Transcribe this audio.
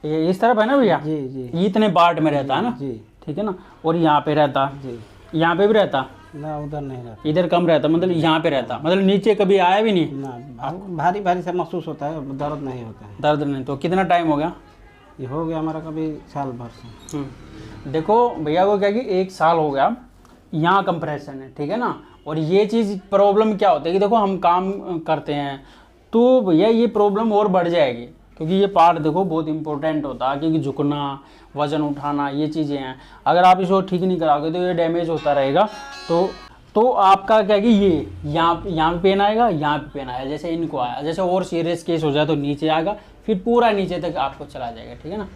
ये इस तरफ है ना भैया? जी जी ये इतने पार्ट में रहता है ना? जी ठीक है ना। और यहाँ पे रहता, जी। यहाँ पे भी रहता, ना उधर नहीं रहता। इधर कम रहता, मतलब यहाँ पे रहता, मतलब नीचे कभी आया भी नहीं? ना, भारी भारी सा महसूस होता है, दर्द नहीं होता है। दर्द नहीं। तो कितना टाइम हो गया? ये हो गया हमारा कभी साल भर से। देखो भैया को क्या कि 1 साल हो गया, यहाँ कंप्रेशन है, ठीक है ना। और ये चीज़ प्रॉब्लम क्या होता है कि देखो हम काम करते हैं तो भैया ये प्रॉब्लम और बढ़ जाएगी, क्योंकि ये पार्ट देखो बहुत इंपॉर्टेंट होता है, क्योंकि झुकना, वजन उठाना, ये चीज़ें हैं। अगर आप इसको ठीक नहीं कराओगे तो ये डैमेज होता रहेगा। तो आपका क्या कि ये यहाँ पे पेन आएगा, यहाँ पे पेन आएगा, जैसे इनको आया, जैसे और सीरियस केस हो जाए तो नीचे आएगा, फिर पूरा नीचे तक आपको चला जाएगा, ठीक है ना।